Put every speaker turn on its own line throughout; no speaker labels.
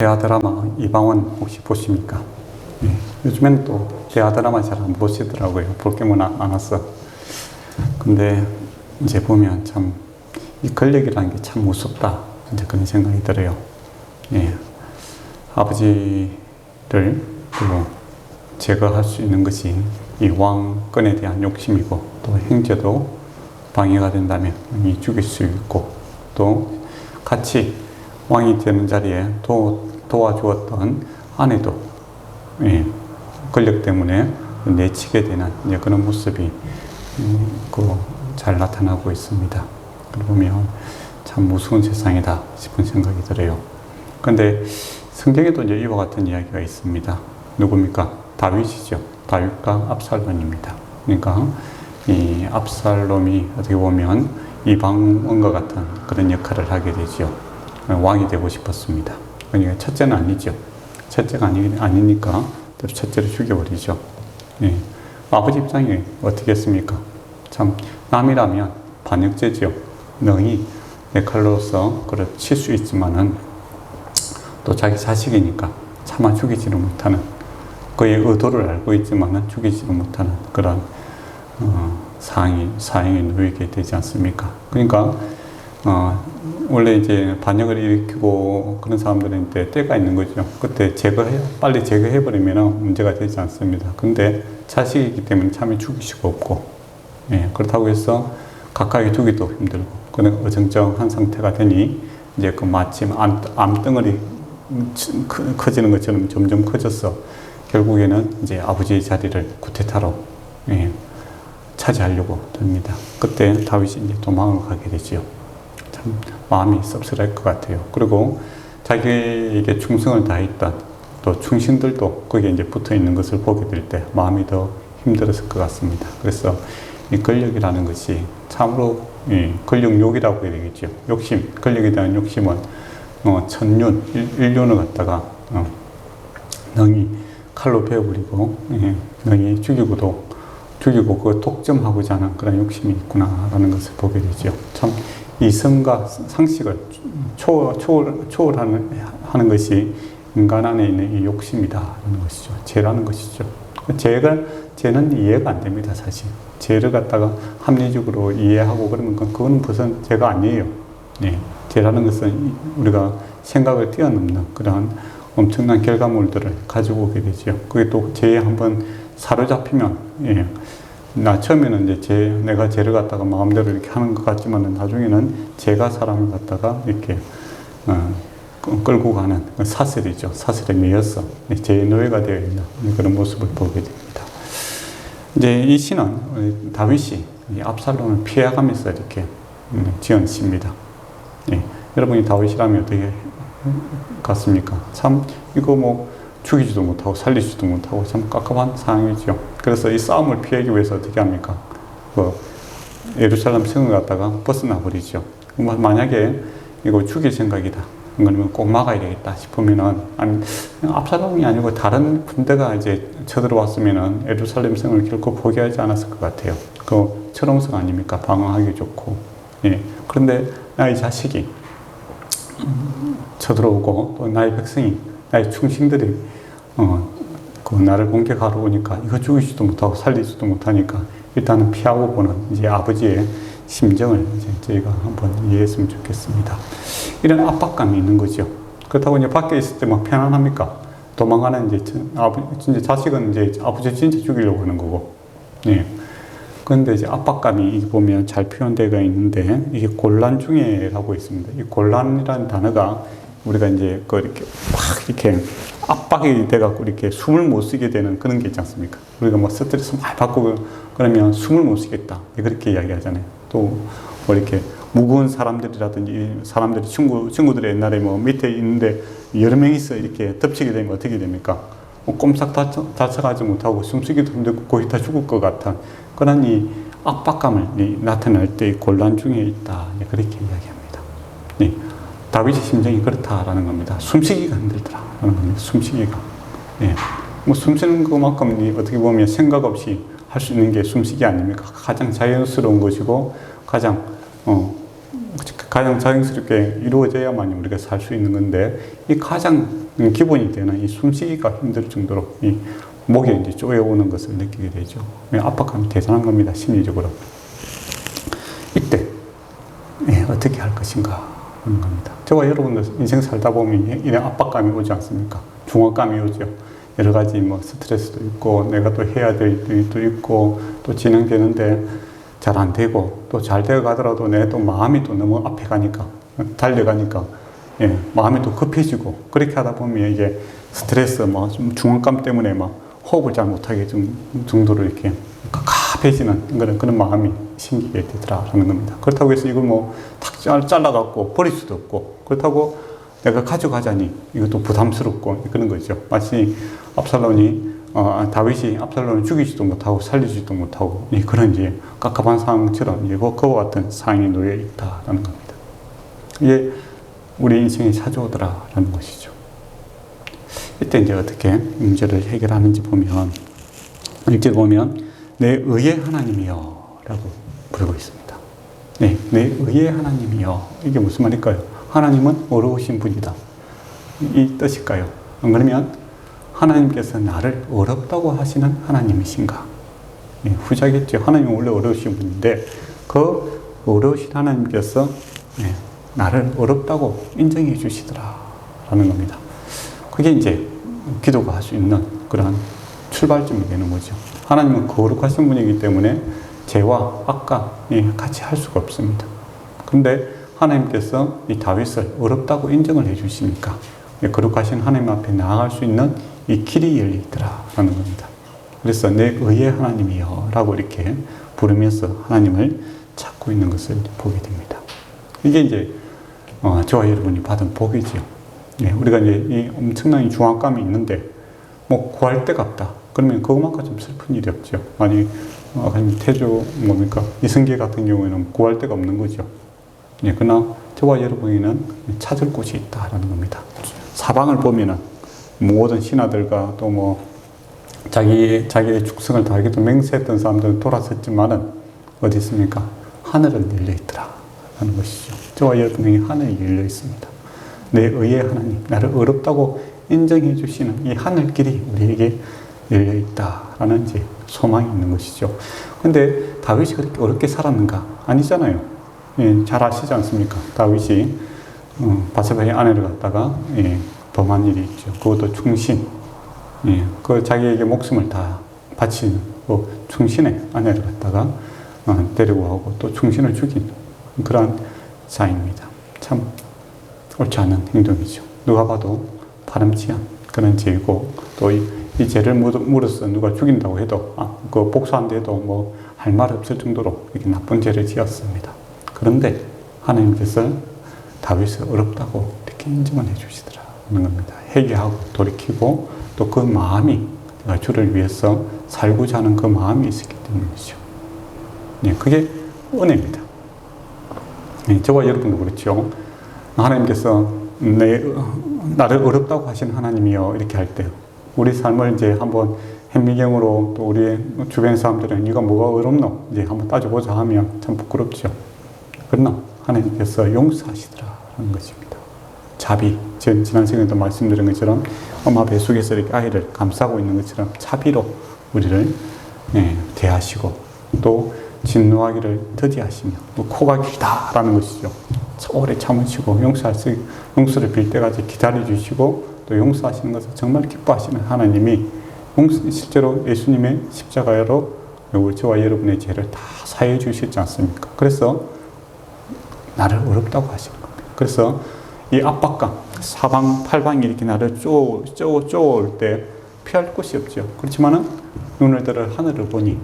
대하 드라마 이방원 혹시 보십니까? 네. 요즘에는 또 대하 드라마 잘 안 보시더라고요. 볼 게 많았어. 근데 이제 보면 참 이 권력이라는 게 참 무섭다. 이제 그런 생각이 들어요. 예. 아버지를 또 제거할 수 있는 것이 이 왕권에 대한 욕심이고, 또 형제도 방해가 된다면 이 죽일 수 있고, 또 같이 왕이 되는 자리에 도와주었던 아내도 권력 때문에 내치게 되는 그런 모습이 잘 나타나고 있습니다. 그러면 참 무서운 세상이다 싶은 생각이 들어요. 그런데 성경에도 이제 이와 같은 이야기가 있습니다. 누굽니까? 다윗이죠. 다윗과 압살롬입니다. 그러니까 이 압살롬이 어떻게 보면 이방원과 같은 그런 역할을 하게 되죠. 왕이 되고 싶었습니다. 그러니까 첫째는 아니죠. 첫째가 아니니까 첫째를 죽여버리죠. 예. 아버지 입장이 어떻게 했습니까? 참 남이라면 반역죄죠. 너희 내 칼로서 그걸 칠 수 있지만은 또 자기 자식이니까 차마 죽이지를 못하는, 그의 의도를 알고 있지만은 죽이지를 못하는 그런 사형에 놓이게 되지 않습니까? 그러니까 원래 이제 반역을 일으키고 그런 사람들한테 때가 있는 거죠. 그때 빨리 제거해버리면 문제가 되지 않습니다. 근데 자식이기 때문에 참이 죽일 수가 없고, 예, 그렇다고 해서 가까이 두기도 힘들고, 그런 어정쩡한 상태가 되니, 이제 그 마침 암덩어리 커지는 것처럼 점점 커져서, 결국에는 이제 아버지의 자리를 쿠데타로, 예, 차지하려고 됩니다. 그때 다윗이 이제 도망을 가게 되지요. 참 마음이 씁쓸할 것 같아요. 그리고 자기에게 충성을 다했던 또 충신들도 거기에 이제 붙어 있는 것을 보게 될 때 마음이 더 힘들었을 것 같습니다. 그래서 이 권력이라는 것이 참으로 권력욕이라고 해야 되겠죠. 욕심, 권력에 대한 욕심은 인륜을 갖다가 능히 칼로 베어버리고, 능히 죽이고 그 독점하고자 하는 그런 욕심이 있구나라는 것을 보게 되죠. 참 이성과 상식을 초월하는 것이 인간 안에 있는 이 욕심이다라는 것이죠. 죄라는 것이죠. 죄는 이해가 안 됩니다, 사실. 죄를 갖다가 합리적으로 이해하고 그러면 그건 무슨 죄가 아니에요. 네. 죄라는 것은 우리가 생각을 뛰어넘는 그런 엄청난 결과물들을 가지고 오게 되죠. 그게 또 죄에 한번 사로잡히면, 나 처음에는 이제 내가 죄를 갖다가 마음대로 이렇게 하는 것 같지만은 나중에는 죄가 사람을 갖다가 이렇게 끌고 가는 사슬이죠. 사슬에 매여서 죄의 노예가 되어 있는 그런 모습을 보게 됩니다. 이제 이 시는 다윗이 압살롬을 피해가면서 이렇게 지은 시입니다. 여러분이 다윗이라면 어떻게 같습니까? 참 이거 죽이지도 못하고 살리지도 못하고 참 깝깝한 상황이죠. 그래서 이 싸움을 피하기 위해서 어떻게 합니까? 예루살렘 성을 갖다가 벗어나 버리죠. 만약에 이거 죽일 생각이다, 그러면 꼭 막아야 되겠다 싶으면은, 아니, 압살롬이 아니고 다른 군대가 이제 쳐들어왔으면은 예루살렘 성을 결코 포기하지 않았을 것 같아요. 그 철옹성 아닙니까? 방어하기 좋고. 예. 그런데 나의 자식이 쳐들어오고, 또 나의 백성이, 나의 충신들이 나를 공격하러 오니까 이거 죽이지도 못하고 살리지도 못하니까 일단은 피하고 보는 이제 아버지의 심정을 이제 저희가 한번 이해했으면 좋겠습니다. 이런 압박감이 있는 거죠. 그렇다고 이제 밖에 있을 때 막 편안합니까? 도망가는 진짜 자식은 이제 아버지 진짜 죽이려고 하는 거고. 예. 그런데 이제 압박감이 보면 잘 표현되어 있는데, 이게 곤란 중에라고 있습니다. 이 곤란이라는 단어가 우리가 이제 이렇게 막 이렇게 압박이 돼갖고 이렇게 숨을 못 쉬게 되는 그런 게 있지 않습니까? 우리가 스트레스 많이 받고 그러면 숨을 못 쉬겠다, 그렇게 이야기하잖아요. 또 이렇게 무거운 사람들이라든지 친구들이 옛날에 밑에 있는데 여러 명이서 이렇게 덮치게 되면 어떻게 됩니까? 꼼짝 다쳐가지 못하고 숨쉬기도 힘들고 거의 다 죽을 것 같은 그런 이 압박감을 나타낼 때 곤란 중에 있다, 그렇게 이야기합니다. 네. 다윗의 심정이 그렇다라는 겁니다. 숨쉬기가 힘들더라라는 겁니다. 숨쉬기가. 예. 숨쉬는 것만큼 어떻게 보면 생각 없이 할 수 있는 게 숨쉬기 아닙니까? 가장 자연스러운 것이고 가장 가장 자연스럽게 이루어져야만 우리가 살 수 있는 건데, 이 가장 기본이 되는 이 숨쉬기가 힘들 정도로 이 목에 이제 쪼여오는 것을 느끼게 되죠. 압박감이 대단한 겁니다, 심리적으로. 이때, 어떻게 할 것인가 하는 겁니다. 저와 여러분들 인생 살다 보면 이런 압박감이 오지 않습니까? 중압감이 오죠. 여러 가지 뭐 스트레스도 있고, 내가 또 해야 될 일도 있고, 또 진행되는데 잘 안 되고, 또 잘 되어 가더라도 내 또 마음이 또 너무 앞에 가니까, 달려가니까, 마음이 또 급해지고, 그렇게 하다 보면 이게 스트레스, 뭐 좀 중압감 때문에 막 호흡을 잘 못하게 정도로 이렇게 갑갑해지는 그런 마음이 생기게 되더라라는 겁니다. 그렇다고 해서 이걸 뭐 탁 잘라갖고 버릴 수도 없고, 그렇다고 내가 가져가자니 이것도 부담스럽고 그런 거죠. 마치 다윗이 압살롬을 죽이지도 못하고 살리지도 못하고 그런 이제 깝깝한 상황처럼 그와 같은 상황에 놓여 있다라는 겁니다. 이게 우리 인생에 찾아오더라라는 것이죠. 이때 이제 어떻게 문제를 해결하는지 보면, 일절 보면 내 의의 하나님이여 라고 부르고 있습니다. 네, 내 의의 하나님이여. 이게 무슨 말일까요? 하나님은 어려우신 분이다, 이 뜻일까요? 안 그러면 하나님께서 나를 어렵다고 하시는 하나님이신가? 후자겠죠. 하나님은 원래 어려우신 분인데 그 어려우신 하나님께서 나를 어렵다고 인정해 주시더라라는 겁니다. 그게 이제 기도가 할 수 있는 그러한 출발점이 되는 거죠. 하나님은 거룩하신 분이기 때문에 죄와 악과 같이 할 수가 없습니다. 그런데 하나님께서 이 다윗을 어렵다고 인정을 해 주시니까 거룩하신 하나님 앞에 나아갈 수 있는 이 길이 열리더라라는 겁니다. 그래서 내 의의 하나님이여 라고 이렇게 부르면서 하나님을 찾고 있는 것을 보게 됩니다. 이게 이제 저와 여러분이 받은 복이죠. 우리가 이제 이 엄청난 중압감이 있는데 뭐 구할 데가 없다 그러면 그것만큼 좀 슬픈 일이 없죠. 아니 태조 이승계 같은 경우에는 구할 데가 없는 거죠. 그러나 저와 여러분에는 찾을 곳이 있다라는 겁니다. 사방을 보면은 모든 신하들과 또 뭐 자기의 죽성을 다하기도 맹세했던 사람들은 돌아섰지만은 어디 있습니까? 하늘은 열려 있더라라는 것이죠. 저와 여러분에게 하늘이 열려 있습니다. 내 의의 하나님, 나를 어렵다고 인정해 주시는 이 하늘길이 우리에게 열려 있다라는 이제 소망이 있는 것이죠. 근데 다윗이 그렇게 어렵게 살았는가? 아니잖아요. 잘 아시지 않습니까? 다윗이 바세바의 아내를 갖다가 범한 일이 있죠. 그것도 충신. 그 자기에게 목숨을 다 바친 충신의 아내를 갖다가 데리고 오고 또 충신을 죽인 그러한 자입니다. 참 옳지 않은 행동이죠. 누가 봐도 바람치 않은 그런 죄이고, 또 이 죄를 물어서 누가 죽인다고 해도 그 복수한데도 뭐 할 말 없을 정도로 이렇게 나쁜 죄를 지었습니다. 그런데 하나님께서 다윗을 어렵다고 이렇게 인정을 해주시더라는 겁니다. 회개하고 돌이키고 또 그 마음이 내가 주를 위해서 살고자 하는 그 마음이 있었기 때문이죠. 그게 은혜입니다. 저와 여러분도 그렇죠. 하나님께서 나를 어렵다고 하신 하나님이요 이렇게 할 때 우리 삶을 이제 한번 현미경으로 또 우리 주변 사람들은 이거 뭐가 어렵노 이제 한번 따져보자 하면 참 부끄럽죠. 그러나 하나님께서 용서하시더라는 것입니다. 자비, 지난 시간에도 말씀드린 것처럼 엄마 뱃속에서 이렇게 아이를 감싸고 있는 것처럼 자비로 우리를 대하시고 또 진노하기를 더디하시며 또 코가 길다라는 것이죠. 오래 참으시고 용서를 빌 때까지 기다려주시고 또 용서하시는 것을 정말 기뻐하시는 하나님이 실제로 예수님의 십자가로 저와 여러분의 죄를 다 사해 주셨지 않습니까? 그래서 나를 어렵다고 하시는 겁니다. 그래서 이 압박감, 사방팔방이 이렇게 나를 쪼올 때 피할 곳이 없죠. 그렇지만은 눈을 들어 하늘을 보니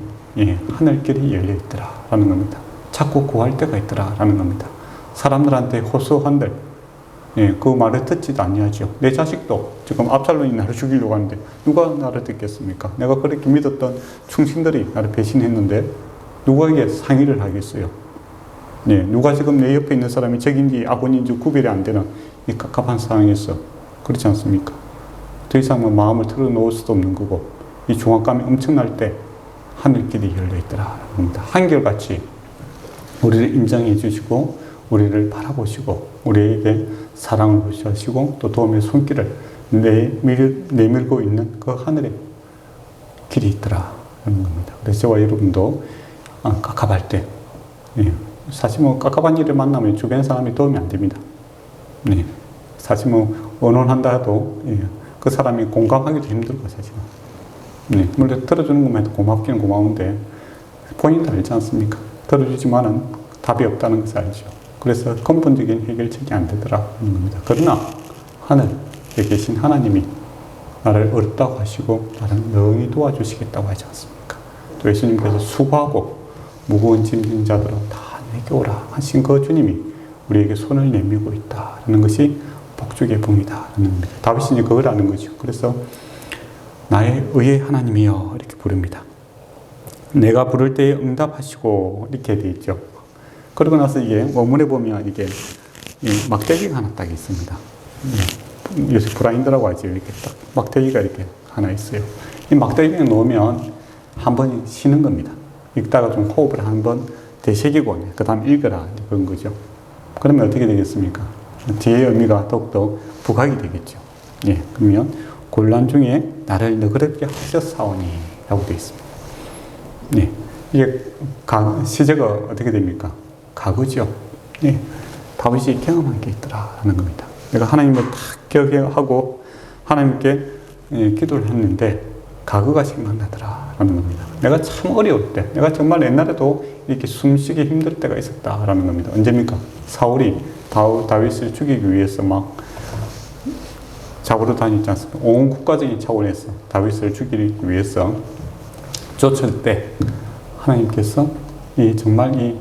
하늘길이 열려 있더라라는 겁니다. 자꾸 구할 데가 있더라라는 겁니다. 사람들한테 호소한들 그 말을 듣지도 아니하죠. 내 자식도 지금 압살롬이 나를 죽이려고 하는데 누가 나를 듣겠습니까? 내가 그렇게 믿었던 충신들이 나를 배신했는데 누구에게 상의를 하겠어요? 누가 지금 내 옆에 있는 사람이 적인지 악원인지 구별이 안 되는 이 갑갑한 상황에서 그렇지 않습니까? 더 이상 마음을 털어놓을 수도 없는 거고 이 중압감이 엄청날 때 하늘길이 열려 있더라 합니다. 한결같이 우리를 인정해 주시고 우리를 바라보시고 우리에게 사랑을 보시고 또 도움의 손길을 내밀고 있는 그 하늘에 길이 있더라 하는 겁니다. 그래서 저와 여러분도 깝깝할 때, 사실 뭐 깝깝한 일을 만나면 주변 사람이 도움이 안 됩니다. 사실 뭐 언론한다 해도 그 사람이 공감하기도 힘들고 사실은. 물론 들어주는 것만 해도 고맙기는 고마운데 본인도 알지 않습니까? 들어주지만은 답이 없다는 것을 알죠. 그래서 근본적인 해결책이 안 되더라 하는 겁니다. 그러나 하늘에 계신 하나님이 나를 어렵다고 하시고 나를 능히 도와주시겠다고 하지 않습니까? 또 예수님께서 수고하고 무거운 짐진 자들아 다 내게 오라 하신 그 주님이 우리에게 손을 내밀고 있다는 것이 복죽의 봉이다 하는 겁니다. 다윗이 그걸 아는 거죠. 그래서 나의 의의 하나님이여 이렇게 부릅니다. 내가 부를 때에 응답하시고 이렇게 되어 있죠. 그러고 나서 이게 원문에 보면 이게 막대기가 하나 딱 있습니다. 요새 브라인드라고 하죠. 이렇게 딱 막대기가 이렇게 하나 있어요. 이 막대기에 놓으면 한 번 쉬는 겁니다. 읽다가 좀 호흡을 한번 되새기고 그 다음 읽어라 그런 거죠. 그러면 어떻게 되겠습니까? 뒤의 의미가 더욱더 부각이 되겠죠. 그러면 곤란 중에 나를 너그럽게 하셨사오니 라고 되어 있습니다. 이게 시제가 어떻게 됩니까? 가구죠. 다윗이 경험한 게 있더라 하는 겁니다. 내가 하나님을 다 기억하고 하나님께 기도를 했는데 가구가 생각나더라 라는 겁니다. 내가 참 어려울 때, 내가 정말 옛날에도 이렇게 숨쉬기 힘들 때가 있었다 라는 겁니다. 언제입니까? 사울이 다윗을 죽이기 위해서 막 잡으러 다녔지 않습니까? 온 국가적인 차원에서 다윗을 죽이기 위해서 쫓을 때 하나님께서 정말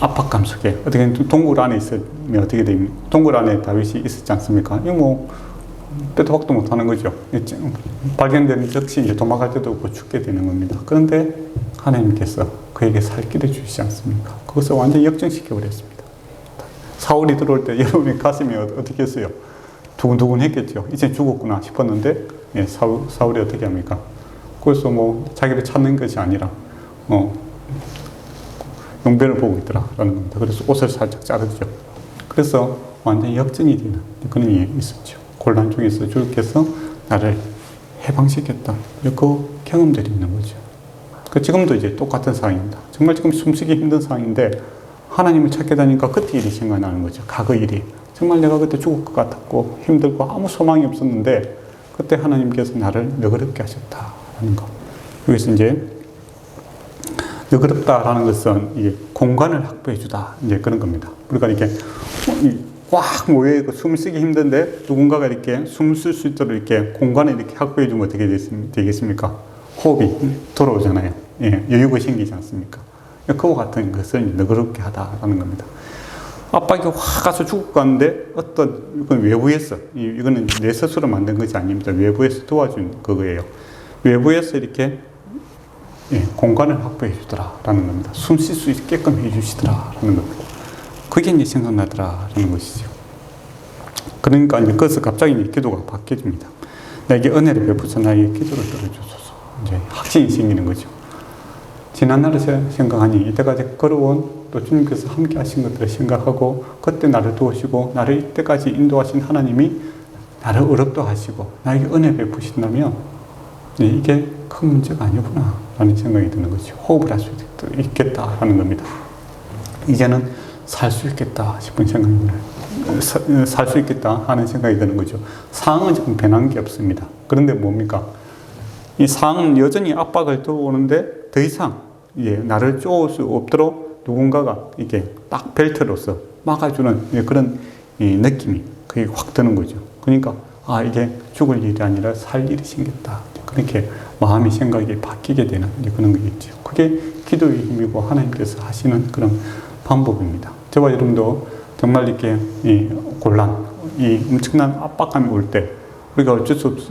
압박감 속에 어떻게 동굴 안에 있으면 어떻게 됩니까? 동굴 안에 다윗이 있었지 않습니까? 이거 뭐 때도 박도 못하는 거죠. 발견되는 즉시 이제 도망갈 때도 없고 죽게 되는 겁니다. 그런데 하나님께서 그에게 살 길을 주시지 않습니까? 그것을 완전히 역전시켜 버렸습니다. 사울이 들어올 때 여러분의 가슴이 어떻게 했어요? 두근두근 했겠죠. 이제 죽었구나 싶었는데 사울이 어떻게 합니까? 그래서 뭐 자기를 찾는 것이 아니라 용변을 보고 있더라라는 겁니다. 그래서 옷을 살짝 자르죠. 그래서 완전히 역전이 되는 그런 일이 있었죠. 곤란 중에서 주께서 나를 해방시켰다. 그 경험들이 있는 거죠. 지금도 이제 똑같은 상황입니다. 정말 지금 숨쉬기 힘든 상황인데 하나님을 찾게 되니까 그때 일이 생각나는 거죠. 과거 일이. 정말 내가 그때 죽을 것 같았고 힘들고 아무 소망이 없었는데 그때 하나님께서 나를 너그럽게 하셨다라는 거. 여기서 이제 너그럽다라는 것은 이게 공간을 확보해 주다 이제 그런 겁니다. 그러니까 이렇게 꽉 모여 있고 숨쉬기 힘든데 누군가가 이렇게 숨 쉴 수 있도록 이렇게 공간을 이렇게 확보해 주면 어떻게 되겠습니까? 호흡이 돌아오잖아요. 여유가 생기지 않습니까? 그와 같은 것을 너그럽게 하다라는 겁니다. 압박이 확 가서 죽을 것 같은데 이건 외부에서 이거는 내 스스로 만든 것이 아닙니다. 외부에서 도와준 그거예요. 외부에서 이렇게 공간을 확보해 주더라라는 겁니다. 숨 쉴 수 있게끔 해 주시더라라는 겁니다. 그게 이제 생각나더라라는 것이죠. 그러니까 이제 그래서 갑자기 이제 기도가 바뀌어집니다. 내게 은혜를 베푸셔 나에게 기도를 들어주소서. 이제 확신이 생기는 거죠. 지난날을 생각하니 이때까지 걸어온 또 주님께서 함께 하신 것들을 생각하고 그때 나를 도우시고 나를 이때까지 인도하신 하나님이 나를 어렵도 하시고 나에게 은혜 베푸신다면 이게 큰 문제가 아니구나 라는 생각이 드는 거죠. 호흡을 할 수 있겠다 하는 겁니다. 이제는 살 수 있겠다 싶은 생각입니다. 살 수 있겠다 하는 생각이 드는 거죠. 상황은 지금 변한 게 없습니다. 그런데 뭡니까? 이 상황은 여전히 압박을 들어오는데 더 이상 나를 쪼을 수 없도록 누군가가 이렇게 딱 벨트로서 막아주는 그런 느낌이 그게 확 드는 거죠. 그러니까 이게 죽을 일이 아니라 살 일이 생겼다. 그렇게 마음이 생각이 바뀌게 되는 그런 거겠죠. 그게 기도의 힘이고 하나님께서 하시는 그런 방법입니다. 저와 여러분도 정말 이렇게 곤란, 엄청난 압박감이 올 때 우리가 어쩔 수 없이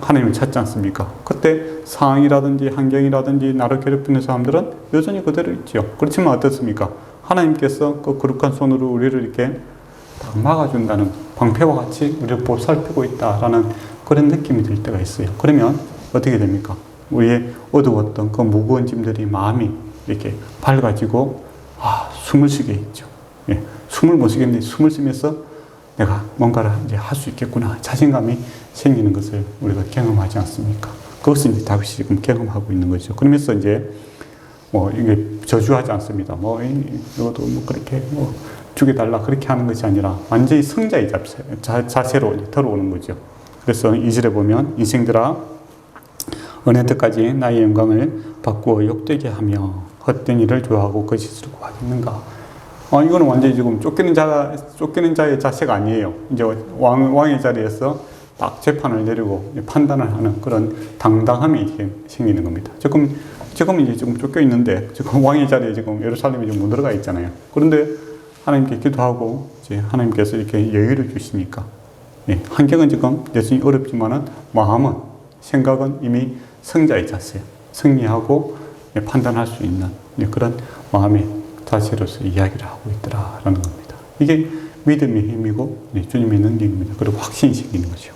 하나님을 찾지 않습니까? 그때 상황이라든지 환경이라든지 나를 괴롭히는 사람들은 여전히 그대로 있죠. 그렇지만 어떻습니까? 하나님께서 그 거룩한 손으로 우리를 이렇게 딱 막아준다는 방패와 같이 우리를 보살피고 있다라는 그런 느낌이 들 때가 있어요. 그러면 어떻게 됩니까? 우리의 어두웠던 그 무거운 짐들이 마음이 이렇게 밝아지고 숨을 쉬게 있죠. 예, 숨을 못 쉬겠는데 숨을 쉬면서 내가 뭔가를 이제 할 수 있겠구나. 자신감이 생기는 것을 우리가 경험하지 않습니까? 그것을 이제 다윗이 지금 경험하고 있는 거죠. 그러면서 이제 뭐 이게 저주하지 않습니다. 뭐 너도 뭐 그렇게 뭐 죽여달라 그렇게 하는 것이 아니라 완전히 성자의 자세로 들어오는 거죠. 그래서 2절에 보면 인생들아 어느 때까지 나의 영광을 바꾸어 욕되게 하며 헛된 일을 좋아하고 거짓을 구하겠는가. 이거는 완전히 지금 쫓기는 자의 자세가 아니에요. 이제 왕의 자리에서 딱 재판을 내리고 판단을 하는 그런 당당함이 생기는 겁니다. 지금 이제 지금 쫓겨 있는데 지금 왕의 자리에 지금 예루살렘에 지금 못 들어가 있잖아요. 그런데 하나님께 기도하고 이제 하나님께서 이렇게 여유를 주시니까 예, 환경은 지금 여전히 어렵지만은 마음은 생각은 이미 성자의 자세, 승리하고 예, 판단할 수 있는 예, 그런 마음의 자세로서 이야기를 하고 있더라라는 겁니다. 이게 믿음의 힘이고 예, 주님의 능력입니다. 그리고 확신이 생기는 거죠.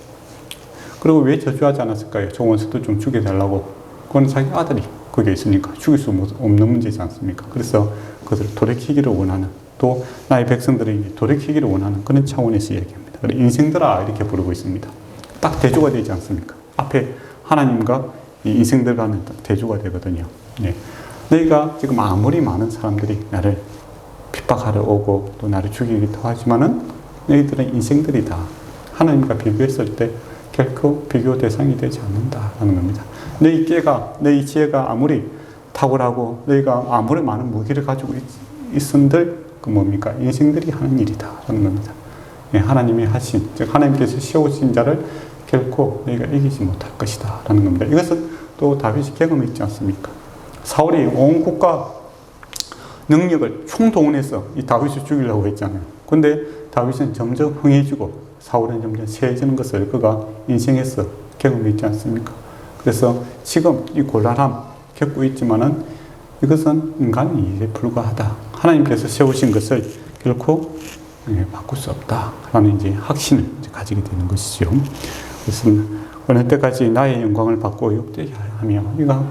그리고 왜 저주하지 않았을까요? 저 원수도 좀 죽여달라고. 그건 자기 아들이 거기에 있으니까 죽일 수 없는 문제지 않습니까? 그래서 그들을 돌이키기를 원하는, 또 나의 백성들에게 돌이키기를 원하는 그런 차원에서 이야기합니다. 그래서 인생들아 이렇게 부르고 있습니다. 딱 대조가 되지 않습니까? 앞에 하나님과 이 인생들 간은 딱 대조가 되거든요. 네. 너희가 지금 아무리 많은 사람들이 나를 핍박하러 오고 또 나를 죽이기도 하지만은 너희들은 인생들이다. 하나님과 비교했을 때 결코 비교 대상이 되지 않는다라는 겁니다. 너희 지혜가 아무리 탁월하고 너희가 아무리 많은 무기를 가지고 있은들 그 뭡니까? 인생들이 하는 일이다라는 겁니다. 예, 하나님이 하신, 즉 하나님께서 세우신 자를 결코 너희가 이기지 못할 것이다라는 겁니다. 이것은 또 다윗이 경험했지 않습니까? 사울이 온 국가 능력을 총동원해서 이 다윗을 죽이려고 했잖아요. 근데 다윗은 점점 흥해지고 사울은 점점 세해지는 것을 그가 인생에서 경험했지 않습니까? 그래서 지금 이 곤란함 겪고 있지만은 이것은 인간의 일에 불과하다. 하나님께서 세우신 것을 결코 바꿀 수 없다라는 이제 확신을 이제 가지게 되는 것이죠. 그래서 어느 때까지 나의 영광을 받고 욕되게 하며, 이가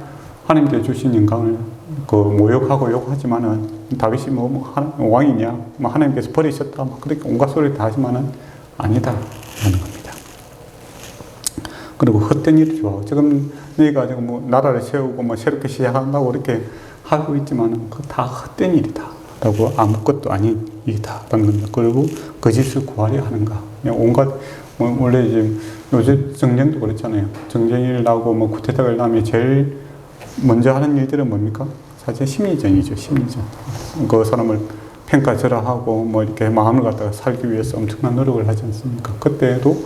하나님께 주신 영광을 모욕하고 욕하지만은 다윗이 왕이냐, 하나님께서 버리셨다, 그렇게 온갖 소리를 다 하지만은 아니다라는 겁니다. 그리고 헛된 일을 좋아하고, 지금 너희가 지금 나라를 세우고 새롭게 시작한다고 이렇게 하고 있지만은 그 다 헛된 일이다라고, 아무것도 아닌 일이다라는 겁니다. 그리고 거짓을 구하려 하는가, 온갖 원래 이제 요즘 정쟁도 그렇잖아요. 정쟁이 나고 쿠데타가 나면 제일 먼저 하는 일들은 뭡니까? 사실 심리전이죠. 심리전. 그 사람을 평가절하하고 이렇게 마음을 갖다가 살기 위해서 엄청난 노력을 하지 않습니까? 그때도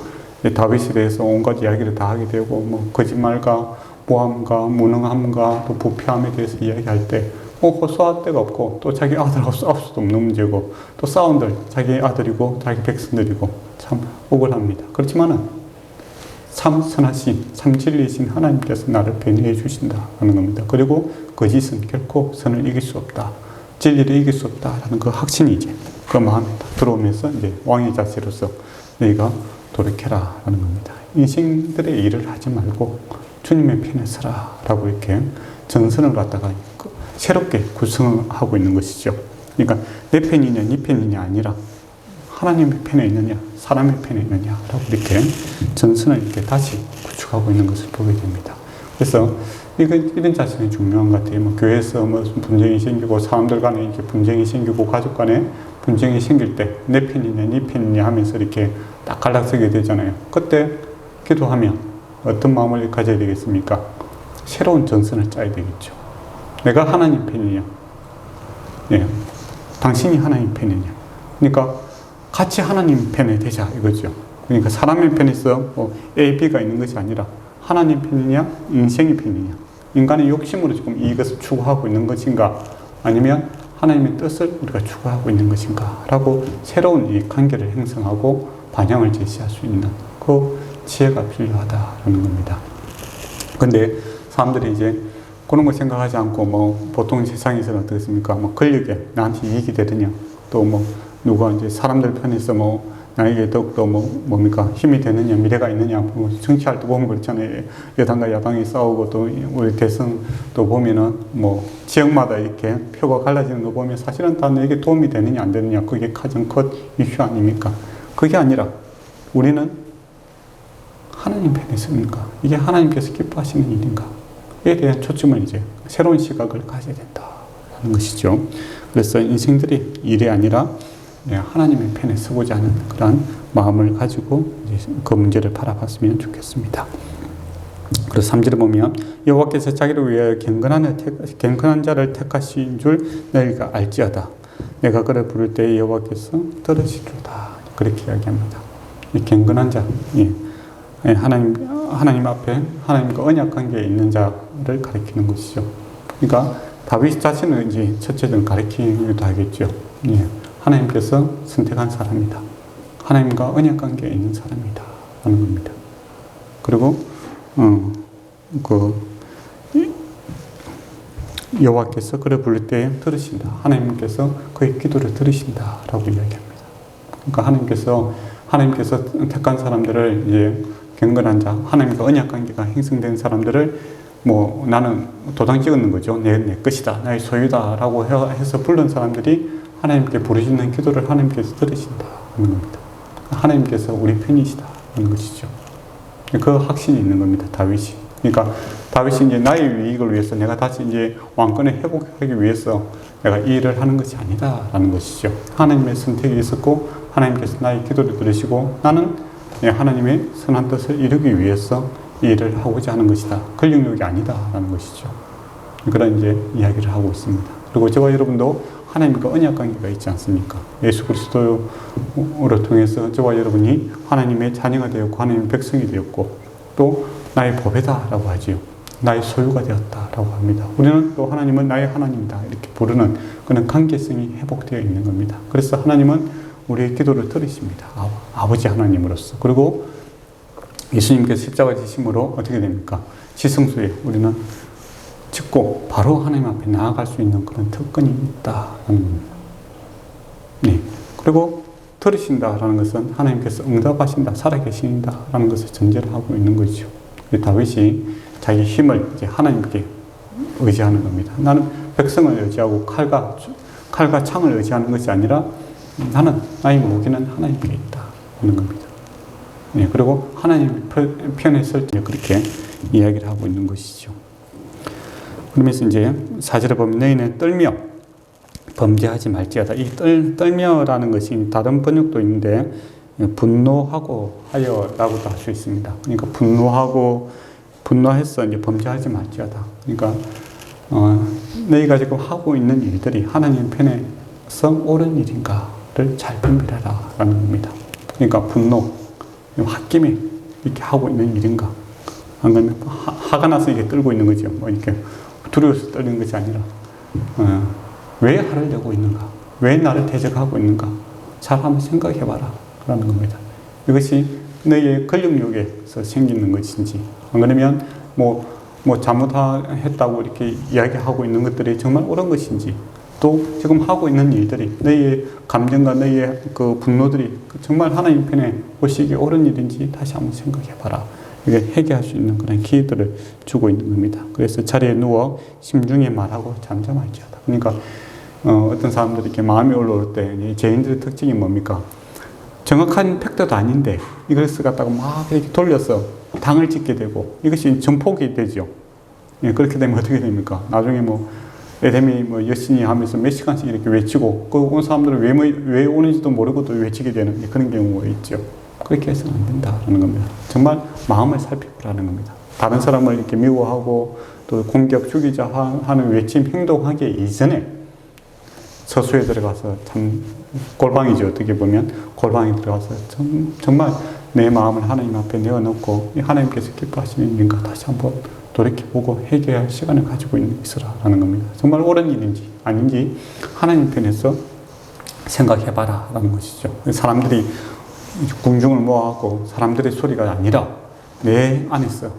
다윗에 대해서 온갖 이야기를 다 하게 되고, 거짓말과 모함과 무능함과 또 부패함에 대해서 이야기할 때 호소할 데가 없고, 또 자기 아들하고 싸울 수도 없는 문제고, 또 싸운들 자기 아들이고 자기 백성들이고 참 억울합니다. 그렇지만은 참 선하신, 참 진리신 하나님께서 나를 배려해 주신다라는 겁니다. 그리고 거짓은 결코 선을 이길 수 없다, 진리를 이길 수 없다라는 그 확신이 이제 그 마음에 들어오면서 이제 왕의 자세로서 너희가 돌이켜라라는 겁니다. 인생들의 일을 하지 말고 주님의 편에 서라라고 이렇게 전선을 갖다가 새롭게 구성하고 있는 것이죠. 그러니까 내 편이냐 네 편이냐 아니라 하나님의 편에 있느냐 사람의 편에 있느냐라고 이렇게 전선을 이렇게 다시 구축하고 있는 것을 보게 됩니다. 그래서 이런 자세는 중요한 것 같아요. 교회에서 분쟁이 생기고 사람들 간에 이렇게 분쟁이 생기고 가족 간에 분쟁이 생길 때 내 편이냐 네 편이냐 하면서 이렇게 딱 갈라서게 되잖아요. 그때 기도하면 어떤 마음을 가져야 되겠습니까? 새로운 전선을 짜야 되겠죠. 내가 하나님 편이냐, 당신이 하나님 편이냐. 그러니까 같이 하나님 편에 되자 이거죠. 그러니까 사람의 편에서 A, B가 있는 것이 아니라 하나님 편이냐, 인생의 편이냐. 인간의 욕심으로 지금 이것을 추구하고 있는 것인가, 아니면 하나님의 뜻을 우리가 추구하고 있는 것인가 라고 새로운 이 관계를 형성하고 방향을 제시할 수 있는 그 지혜가 필요하다라는 겁니다. 근데 사람들이 이제 그런 거 생각하지 않고 보통 세상에서는 어떻겠습니까? 권력에 나한테 이익이 되느냐, 또 누가 이제 사람들 편에서 나에게 더욱더 뭡니까? 힘이 되느냐, 미래가 있느냐, 정치할 때 보면 그렇잖아요. 여당과 야당이 싸우고 또 우리 대선 또 보면은 지역마다 이렇게 표가 갈라지는 거 보면 사실은 다 내게 도움이 되느냐, 안 되느냐, 그게 가장 큰 이슈 아닙니까? 그게 아니라 우리는 하나님 편에 있습니까? 이게 하나님께서 기뻐하시는 일인가? 에 대한 초점을 이제 새로운 시각을 가져야 된다는 것이죠. 그래서 인생들이 일이 아니라 하나님의 편에 서고자 하는 그러한 마음을 가지고 이제 그 문제를 바라봤으면 좋겠습니다. 그래서 3절에 보면 여호와께서 자기를 위하여 경건한 자를 택하신 줄 너희가 알지어다. 내가 그를 부를 때에 여호와께서 들으시리로다. 그렇게 이야기합니다. 이 경건한 자, 하나님 앞에 하나님과 언약 관계에 있는 자를 가리키는 것이죠. 그러니까 다윗 자신을 이제 첫째는 가리키기도 하겠죠. 하나님께서 선택한 사람이다. 하나님과 언약 관계에 있는 사람이다. 하는 겁니다. 그리고 여호와께서 그를 부를 때에 들으신다. 하나님께서 그의 기도를 들으신다라고 이야기합니다. 그러니까 하나님께서 택한 사람들을 이제 경건한 자, 하나님과 언약 관계가 형성된 사람들을 나는 도장 찍는 거죠. 내 것이다, 나의 소유다라고 해서 부른 사람들이 하나님께 부르시는 기도를 하나님께서 들으신다 하는 겁니다. 하나님께서 우리 편이시다 하는 것이죠. 그 확신이 있는 겁니다. 다윗이. 그러니까 다윗이 이제 나의 이익을 위해서 내가 다시 이제 왕권을 회복하기 위해서 내가 이 일을 하는 것이 아니다라는 것이죠. 하나님의 선택이 있었고 하나님께서 나의 기도를 들으시고 나는 하나님의 선한 뜻을 이루기 위해서 이 일을 하고자 하는 것이다. 권력력이 아니다라는 것이죠. 그런 이제 이야기를 하고 있습니다. 그리고 저와 여러분도 하나님과 언약 관계가 있지 않습니까? 예수 그리스도로 통해서 저와 여러분이 하나님의 자녀가 되었고 하나님의 백성이 되었고 또 나의 보배다라고 하지요. 나의 소유가 되었다라고 합니다. 우리는 또 하나님은 나의 하나님이다 이렇게 부르는 그런 관계성이 회복되어 있는 겁니다. 그래서 하나님은 우리의 기도를 들으십니다. 아버지 하나님으로서. 그리고 예수님께서 십자가 지심으로 어떻게 됩니까? 지성소에 우리는 짓고 바로 하나님 앞에 나아갈 수 있는 그런 특권이 있다는 겁니다. 그리고 들으신다라는 것은 하나님께서 응답하신다, 살아계신다라는 것을 전제를 하고 있는 거죠. 다윗이 자기 힘을 이제 하나님께 의지하는 겁니다. 나는 백성을 의지하고 칼과 창을 의지하는 것이 아니라 나는 나의 무기는 하나님께 있다 하는 겁니다. 그리고 하나님 편에 설 때 그렇게 이야기를 하고 있는 것이죠. 그러면서 이제 4절에 보면 너희는 떨며 범죄하지 말지어다. 이 떨며라는 것이 다른 번역도 있는데 분노하고 하여라고도 할 수 있습니다. 그러니까 분노해서 이제 범죄하지 말지어다. 그러니까 너희가 지금 하고 있는 일들이 하나님 편에서 옳은 일인가를 잘 분별하라라는 겁니다. 그러니까 분노, 홧김에 이렇게 하고 있는 일인가? 아니면 화가 나서 이렇게 떨고 있는 거죠. 이렇게 두려워서 떨리는 것이 아니라 왜 화를 내고 있는가? 왜 나를 대적하고 있는가? 잘 한번 생각해봐라 라는 겁니다. 이것이 너의 권력욕에서 생기는 것인지 안 그러면 잘못했다고 이렇게 이야기하고 있는 것들이 정말 옳은 것인지 또 지금 하고 있는 일들이 너의 감정과 너의 그 분노들이 정말 하나님 편에 보시기에 옳은 일인지 다시 한번 생각해봐라. 이게 회개할 수 있는 그런 기회들을 주고 있는 겁니다. 그래서 자리에 누워 심중에 말하고 잠잠할지어다. 그러니까 어떤 사람들이 이렇게 마음이 올라올 때 죄인들의 특징이 뭡니까? 정확한 팩트도 아닌데 이것을 갖다가 막 이렇게 돌려서 당을 짓게 되고 이것이 전폭이 되죠. 그렇게 되면 어떻게 됩니까? 나중에 에덴이 여신이 하면서 몇 시간씩 이렇게 외치고 그 온 사람들은 왜 오는지도 모르고 또 외치게 되는 그런 경우가 있죠. 그렇게 해서는 안 된다라는 겁니다. 정말 마음을 살펴보라는 겁니다. 다른 사람을 이렇게 미워하고 또 공격, 죽이자 하는 외침, 행동하기 이전에 서수에 들어가서 참 골방이죠. 어떻게 보면 골방에 들어가서 정말 내 마음을 하나님 앞에 내어놓고 하나님께서 기뻐하시는 일인가 다시 한번 돌이켜보고 회개할 시간을 가지고 있으라라는 겁니다. 정말 옳은 일인지 아닌지 하나님 편에서 생각해봐라 라는 것이죠. 사람들이 궁중을 모아갖고 사람들의 소리가 아니라 내 안에서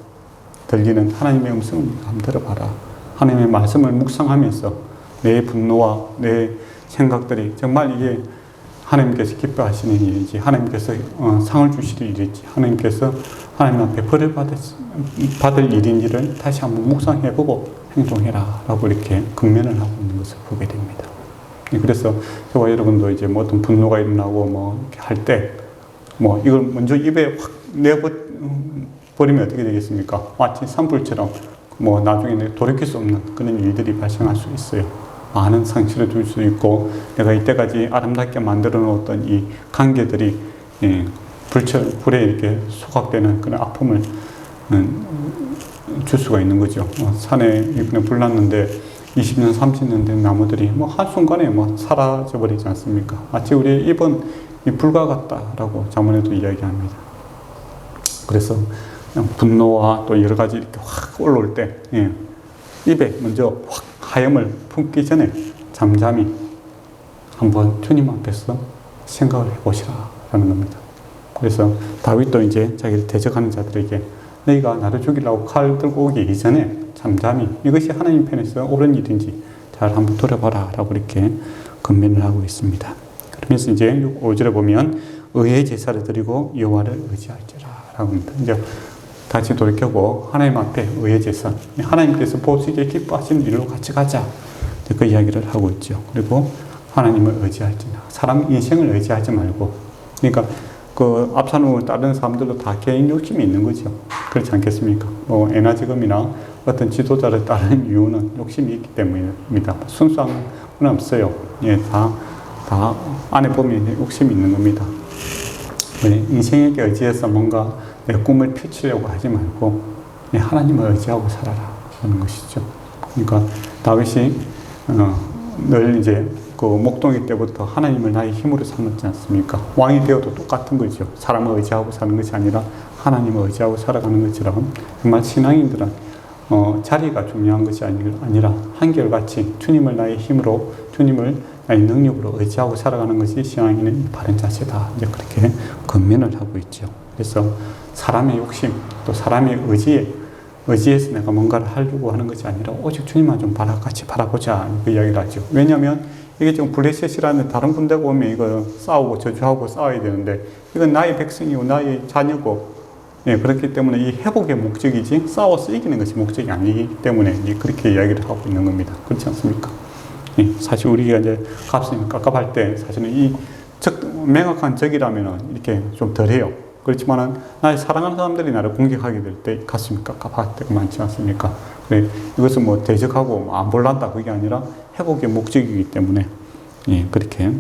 들리는 하나님의 음성을 한번 들어봐라. 하나님의 말씀을 묵상하면서 내 분노와 내 생각들이 정말 이게 하나님께서 기뻐하시는 일이지, 하나님께서 상을 주실 일이지, 하나님께서 하나님 앞에 벌을 받을 일인지를 다시 한번 묵상해보고 행동해라 라고 이렇게 권면을 하고 있는 것을 보게 됩니다. 그래서 저와 여러분도 이제 뭐 어떤 분노가 일어나고 뭐 이렇게 할 때 뭐 이걸 먼저 입에 확 내버리면 어떻게 되겠습니까? 마치 산불처럼 뭐 나중에 돌이킬 수 없는 그런 일들이 발생할 수 있어요. 많은 상처를 줄 수 있고, 내가 이때까지 아름답게 만들어 놓았던 이 관계들이 불에 이렇게 소각되는 그런 아픔을 줄 수가 있는 거죠. 산에 이번에 불 났는데 20년, 30년 된 나무들이 뭐 한순간에 뭐 사라져 버리지 않습니까? 마치 우리의 입은 이 불과 같다라고 자문에도 이야기합니다. 그래서 분노와 또 여러 가지 이렇게 확 올라올 때, 입에 먼저 확 하염을 품기 전에 잠잠히 한번 주님 앞에서 생각을 해보시라라는 겁니다. 그래서 다윗도 이제 자기를 대적하는 자들에게 너희가 나를 죽이려고 칼 들고 오기 이전에 잠잠히 이것이 하나님 편에서 옳은 일인지 잘 한번 돌아봐라 라고 이렇게 권면을 하고 있습니다. 그러면서 이제 5절에 보면 의의 제사를 드리고 여호와를 의지할지라 라고 합니다. 이제 다시 돌이켜고 하나님 앞에 의의 제사, 하나님께서 보시기에 기뻐하시는 일로 같이 가자, 그 이야기를 하고 있죠. 그리고 하나님을 의지할지나, 사람 인생을 의지하지 말고, 그러니까 그 압살롬을 따르는 사람들도 다 개인 욕심이 있는 거죠. 그렇지 않겠습니까? 뭐 에나지금이나 어떤 지도자를 따르는 이유는 욕심이 있기 때문입니다. 순수한 건 없어요. 예, 다 안에 보면 욕심이 있는 겁니다. 인생에게 의지해서 뭔가 내 꿈을 펼치려고 하지 말고 하나님을 의지하고 살아라 하는 것이죠. 그러니까 다윗이 늘 이제 그 목동이 때부터 하나님을 나의 힘으로 삼았지 않습니까? 왕이 되어도 똑같은 거죠. 사람을 의지하고 사는 것이 아니라 하나님을 의지하고 살아가는 것처럼, 정말 신앙인들은 자리가 중요한 것이 아니라 한결같이 주님을 나의 힘으로, 주님을 나의 능력으로 의지하고 살아가는 것이 신앙인의 바른 자세다, 이제 그렇게 권면을 하고 있죠. 그래서 사람의 욕심, 또 사람의 의지에서 내가 뭔가를 하려고 하는 것이 아니라 오직 주님만 좀 같이 바라보자, 그 이야기를 하죠. 왜냐하면 이게 지금 블레셋이라는 다른 군대가 오면 이거 싸우고 저주하고 싸워야 되는데, 이건 나의 백성이고 나의 자녀고, 그렇기 때문에 이 회복의 목적이지 싸워서 이기는 것이 목적이 아니기 때문에 그렇게 이야기를 하고 있는 겁니다. 그렇지 않습니까? 사실 우리가 이제 값을 깝깝할 때 사실은 이 명확한 적이라면 이렇게 좀 덜해요. 그렇지만은 나의 사랑하는 사람들이 나를 공격하게 될 때 가슴이 깝깝할 때가 많지 않습니까? 그래, 이것은 뭐 대적하고 안 볼란다 그게 아니라 회복의 목적이기 때문에 그렇게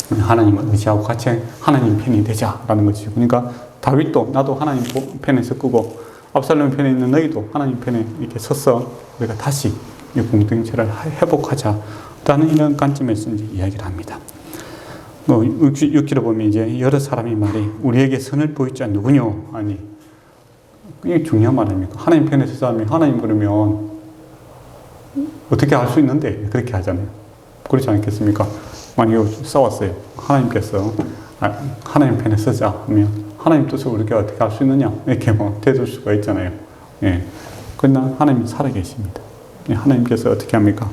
하나님을 의지하고 같이 하나님 편이 되자라는 것이죠. 그러니까 다윗도 나도 하나님 편에 섰고 압살롬 편에 있는 너희도 하나님 편에 이렇게 서서 우리가 다시 이 공동체를 회복하자라는 이런 관점에서 이제 이야기를 합니다. 6절에 보면 이제 여러 사람이 말이 우리에게 선을 보일 자 누구뇨? 아니, 이게 중요한 말 아닙니까? 하나님 편에 서 사람이 하나님 그러면 어떻게 할 수 있는데 그렇게 하잖아요. 그렇지 않겠습니까? 만약에 싸웠어요. 하나님께서 하나님 편에 서자 하면 하나님 뜻을 우리가 어떻게 할 수 있느냐? 이렇게 뭐 대줄 수가 있잖아요. 그러나 하나님이 살아계십니다. 하나님께서 어떻게 합니까?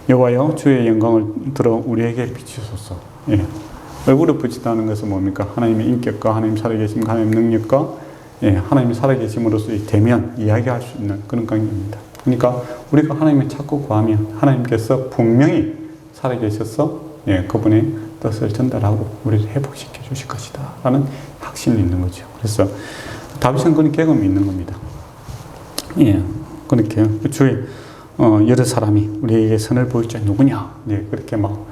여호와여 주의 영광을 들어 우리에게 비추소서. 얼굴을 비친다는 것은 뭡니까? 하나님의 인격과 하나님 살아계심과 하나님 능력과 하나님이 살아계심으로써 대면 이야기할 수 있는 그런 관계입니다. 그러니까 우리가 하나님을 찾고 구하면 하나님께서 분명히 살아계셔서 그분의 뜻을 전달하고 우리를 회복시켜 주실 것이다 라는 확신이 있는 거죠. 그래서 다윗은 그런 경험이 있는 겁니다. 그렇게 주의 여러 사람이 우리에게 선을 보일 자 누구냐? 그렇게 막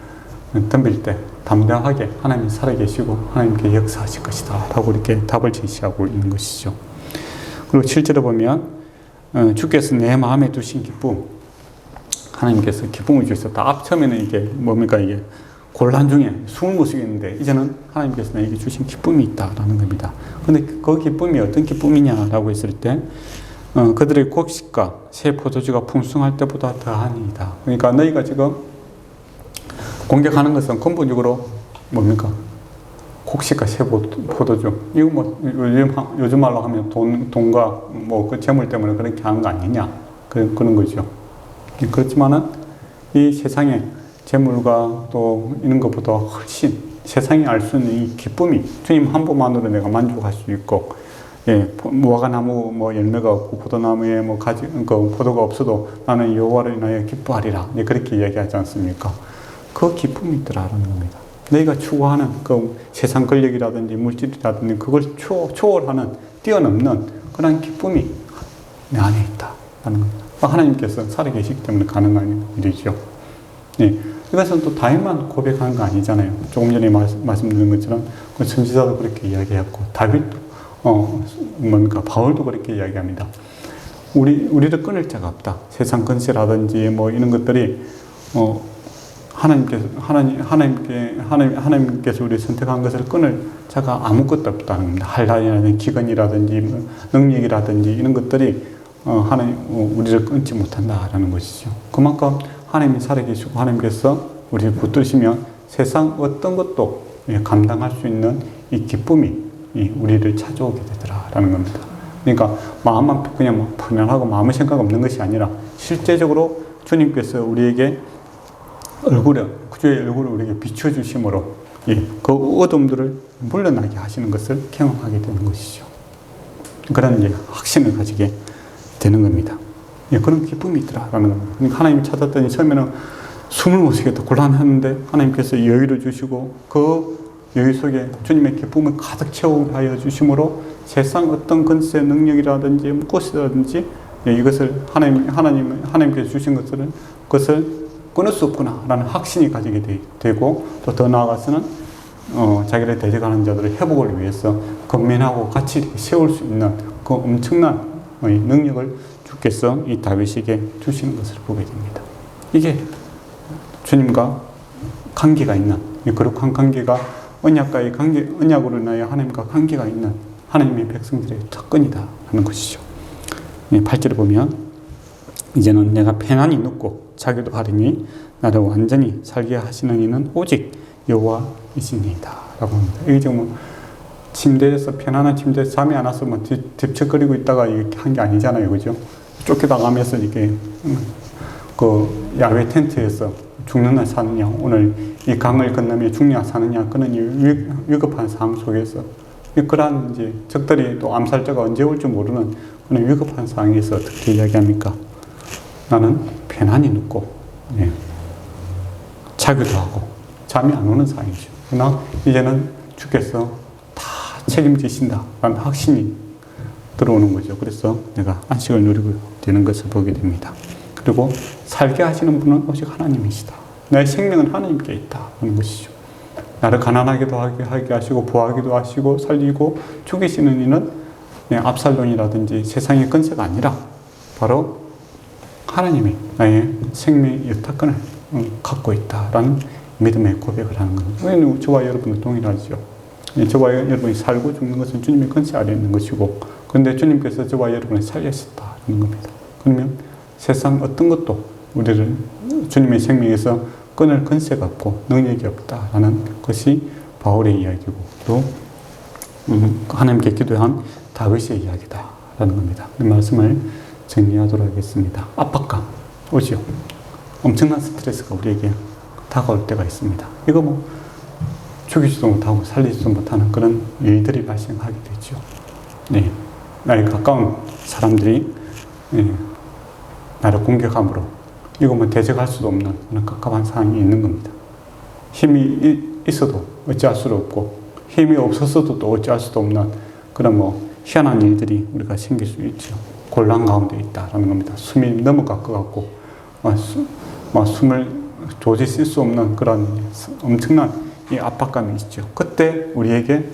덤빌 때 담대하게 하나님이 살아계시고 하나님께 역사하실 것이다 라고 이렇게 답을 제시하고 있는 것이죠. 그리고 7절에 보면 주께서 내 마음에 두신 기쁨, 하나님께서 기쁨을 주셨다. 앞처음에는 이게 뭡니까? 이게 곤란 중에 숨을 못 쉬겠는데 이제는 하나님께서 나에게 주신 기쁨이 있다라는 겁니다. 근데 그 기쁨이 어떤 기쁨이냐라고 했을 때 그들의 곡식과 새 포도주가 풍성할 때보다 더하니이다. 그러니까 너희가 지금 공격하는 것은 근본적으로 뭡니까? 곡식과 새 포도주. 이거 뭐 요즘 말로 하면 돈과 뭐 그 재물 때문에 그렇게 하는 거 아니냐? 그런 거죠. 그렇지만은 이 세상에 재물과 또 이런 것보다 훨씬 세상이 알 수 있는 이 기쁨이 주님 한 분만으로 내가 만족할 수 있고, 예, 무화과 나무 뭐 열매가 없고 포도나무에 뭐 가지 그 포도가 없어도 나는 여호와를 인하여 기뻐하리라. 예, 그렇게 이야기하지 않습니까? 그 기쁨이 있더라라는 겁니다. 너희가 추구하는 그 세상 권력이라든지 물질이라든지 그걸 초월하는 뛰어넘는 그런 기쁨이 내 안에 있다라는 겁니다. 하나님께서 살아계시기 때문에 가능한 일이죠. 예, 이것은 또 다윗만 고백하는 거 아니잖아요. 조금 전에 말씀드린 것처럼 그 선지자도 그렇게 이야기했고 다윗도 뭔가 바울도 그렇게 이야기합니다. 우리를 끊을 자가 없다. 세상 권세라든지 뭐 이런 것들이 하나님께서 우리 선택한 것을 끊을 자가 아무것도 없다는 겁니다. 한란이라든지 기근이라든지 뭐 능력이라든지 이런 것들이 우리를 끊지 못한다라는 것이죠. 그만큼 하나님이 살아계시고 하나님께서 우리를 붙드시면 세상 어떤 것도 감당할 수 있는 이 기쁨이 우리를 찾아오게 되더라라는 겁니다. 그러니까 마음만 그냥 편안하고 아무 생각 없는 것이 아니라 실제적으로 주님께서 우리에게 주의 얼굴을 우리에게 비춰주심으로 그 어둠들을 물러나게 하시는 것을 경험하게 되는 것이죠. 그런 확신을 가지게 되는 겁니다. 그런 기쁨이 있더라라는 겁니다. 그러니까 하나님이 찾았더니 처음에는 숨을 못 쉬겠다 곤란했는데 하나님께서 여유를 주시고 그 여유 속에 주님의 기쁨을 가득 채우게 하여 주심으로 세상 어떤 권세 능력이라든지 무엇이라든지 이것을 하나님께서 주신 그것을 끊을 수 없구나라는 확신이 가지게 되고 또 더 나아가서는 자기를 대적하는 자들의 회복을 위해서 건면하고 같이 세울 수 있는 그 엄청난 능력을 주께서 이 다윗에게 주시는 것을 보게 됩니다. 이게 주님과 관계가 있는 거룩한 관계가 언약과의 관계, 언약으로 인하여 하나님과 관계가 있는 하나님의 백성들의 특권이다 하는 것이죠. 8절을 보면 이제는 내가 편안히 눕고 자기도 하리니 나를 완전히 살게 하시는 이는 오직 여호와이시니이다 라고 합니다. 이게 지금 침대에서 편안한 침대에서 잠이 안 와서 뭐 딥적거리고 있다가 이렇게 한 게 아니잖아요, 그죠? 쫓겨나가면서 이렇게 그 야외 텐트에서 죽는 날 사느냐, 오늘 이 강을 건너며 죽냐 사느냐 그런 위급한 상황 속에서 그러한 이제 적들이 또 암살자가 언제 올지 모르는 그런 위급한 상황에서 어떻게 이야기합니까? 나는 편안히 눕고 자기도 하고 잠이 안 오는 상황이죠. 그러나 이제는 주께서 다 책임지신다 라는 확신이 들어오는 거죠. 그래서 내가 안식을 누리고 되는 것을 보게 됩니다. 그리고 살게 하시는 분은 오직 하나님이시다. 내 생명은 하나님께 있다 하는 것이죠. 나를 가난하게도 하게 하시고 부하기도 하시고 살리고 죽이시는 이는 압살론이라든지 세상의 권세가 아니라 바로 하나님이 나의 생명의 유타권을 갖고 있다라는 믿음의 고백을 하는 겁니다. 저와 여러분은 동일하죠. 저와 여러분이 살고 죽는 것은 주님의 권세 아래에 있는 것이고, 그런데 주님께서 저와 여러분을 살리셨다는 겁니다. 그러면 세상 어떤 것도 우리를 주님의 생명에서 끊을 권세가 없고 능력이 없다라는 것이 바울의 이야기고 또 하나님께 기도한 다윗의 이야기다라는 겁니다. 이 말씀을 정리하도록 하겠습니다. 압박감 오죠. 엄청난 스트레스가 우리에게 다가올 때가 있습니다. 이거 뭐 죽이지도 못하고 살리지도 못하는 그런 일들이 발생하게 되죠. 나에 가까운 사람들이 나를 공격함으로 이거 뭐 대적할 수도 없는 그런 깝깝한 상황이 있는 겁니다. 힘이 있어도 어찌할 수도 없고 힘이 없었어도 또 어찌할 수도 없는 그런 뭐 희한한 일들이 우리가 생길 수 있죠. 곤란 가운데 있다라는 겁니다. 숨이 넘어갈 것 같고 숨을 도저히 쓸 수 없는 그런 엄청난 이 압박감이 있죠. 그때 우리에게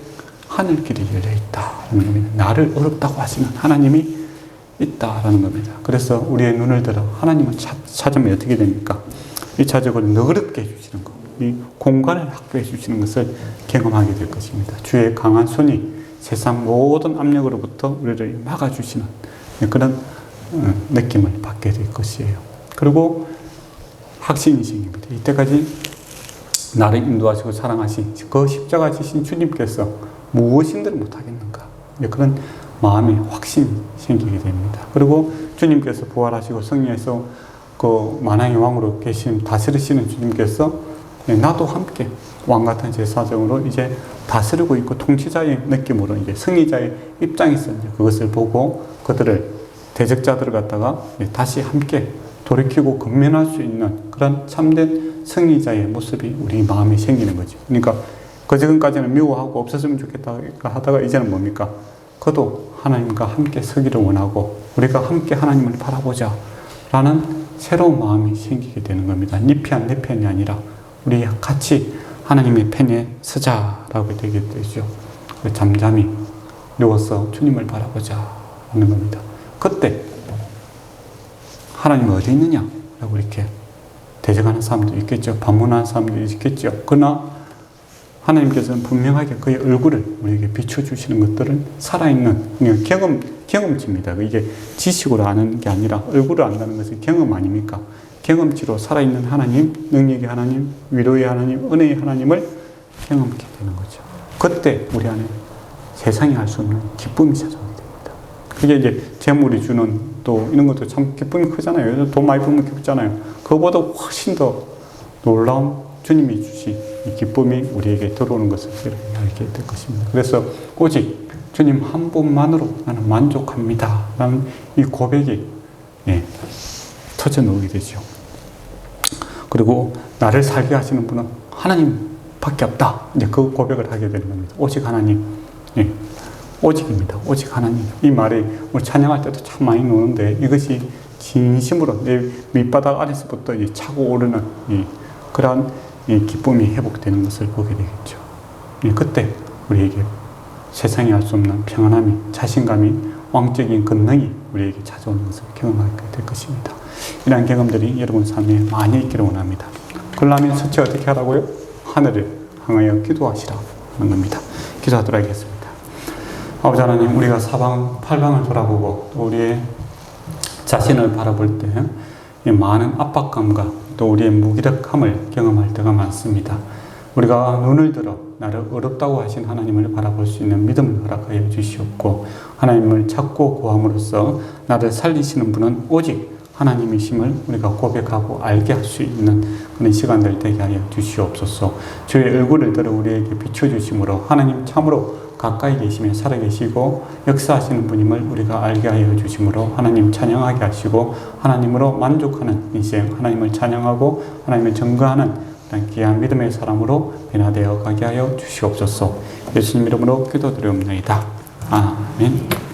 하늘길이 열려 있다라는 겁니다. 나를 어렵다고 하시는 하나님이 있다라는 겁니다. 그래서 우리의 눈을 들어 하나님을 찾으면 어떻게 됩니까? 이 자적을 너그럽게 해주시는 것, 이 공간을 확보해 주시는 것을 경험하게 될 것입니다. 주의 강한 손이 세상 모든 압력으로부터 우리를 막아주시는 그런 느낌을 받게 될 것이에요. 그리고 확신이 생깁니다. 이때까지 나를 인도하시고 사랑하신 그 십자가 지신 주님께서 무엇인들 못하겠는가, 그런 마음의 확신이 생기게 됩니다. 그리고 주님께서 부활하시고 성령에서 그 만왕의 왕으로 계신 다스리시는 주님께서 나도 함께 왕 같은 제사장으로 이제 다스리고 있고 통치자의 느낌으로 이제 승리자의 입장에서 이제 그것을 보고 그들을 대적자들을 갖다가 다시 함께 돌이키고 근면할 수 있는 그런 참된 승리자의 모습이 우리 마음에 생기는 거죠. 그러니까 그 지금까지는 미워하고 없었으면 좋겠다 하다가 이제는 뭡니까? 그도 하나님과 함께 서기를 원하고 우리가 함께 하나님을 바라보자 라는 새로운 마음이 생기게 되는 겁니다. 네 편, 내 편이 아니라 우리 같이 하나님의 편에 서자라고 되게 되죠. 잠잠히 누워서 주님을 바라보자 하는 겁니다. 그때 하나님 어디 있느냐? 라고 이렇게 대적하는 사람도 있겠죠. 반문하는 사람도 있겠죠. 그러나 하나님께서는 분명하게 그의 얼굴을 우리에게 비춰주시는 것들은 살아있는 경험치입니다. 이게 지식으로 아는 게 아니라 얼굴을 안다는 것은 경험 아닙니까? 경험치로 살아있는 하나님, 능력의 하나님, 위로의 하나님, 은혜의 하나님을 경험하게 되는 거죠. 그때 우리 안에 세상이 알 수 없는 기쁨이 찾아오게 됩니다. 그게 이제 재물이 주는 또 이런 것도 참 기쁨이 크잖아요. 돈 많이 벌면 기쁘잖아요. 그거보다 훨씬 더 놀라운 주님이 주신 이 기쁨이 우리에게 들어오는 것을 알게 될 것입니다. 그래서 오직 주님 한 분만으로 나는 만족합니다. 라는 이 고백이 터져 나오게 되죠. 그리고 나를 살게 하시는 분은 하나님밖에 없다. 이제 그 고백을 하게 되는 겁니다. 오직 하나님. 오직입니다. 오직 하나님. 이 말이 우리 찬양할 때도 참 많이 나오는데 이것이 진심으로 내 밑바닥 아래서부터 차고 오르는 그러한 기쁨이 회복되는 것을 보게 되겠죠. 그때 우리에게 세상이 알 수 없는 평안함이, 자신감이, 왕적인 권능이 우리에게 찾아오는 것을 경험하게 될 것입니다. 이러한 경험들이 여러분 삶에 많이 있기를 원합니다. 그러려면 첫째 어떻게 하라고요? 하늘을 향하여 기도하시라 하는 겁니다. 기도하도록 하겠습니다. 아버지 하나님, 우리가 팔방을 돌아보고 또 우리의 자신을 바라볼 때 많은 압박감과 또 우리의 무기력함을 경험할 때가 많습니다. 우리가 눈을 들어 나를 어렵다고 하신 하나님을 바라볼 수 있는 믿음을 허락하여 주시옵고 하나님을 찾고 구함으로써 나를 살리시는 분은 오직 하나님이심을 우리가 고백하고 알게 할 수 있는 그런 시간들 되게 하여 주시옵소서. 주의 얼굴을 들어 우리에게 비춰주심으로 하나님 참으로 가까이 계시며 살아계시고 역사하시는 분임을 우리가 알게 하여 주심으로 하나님 찬양하게 하시고 하나님으로 만족하는 인생, 하나님을 찬양하고 하나님을 증거하는 귀한 믿음의 사람으로 변화되어 가게 하여 주시옵소서. 예수님 이름으로 기도드리옵나이다. 아멘.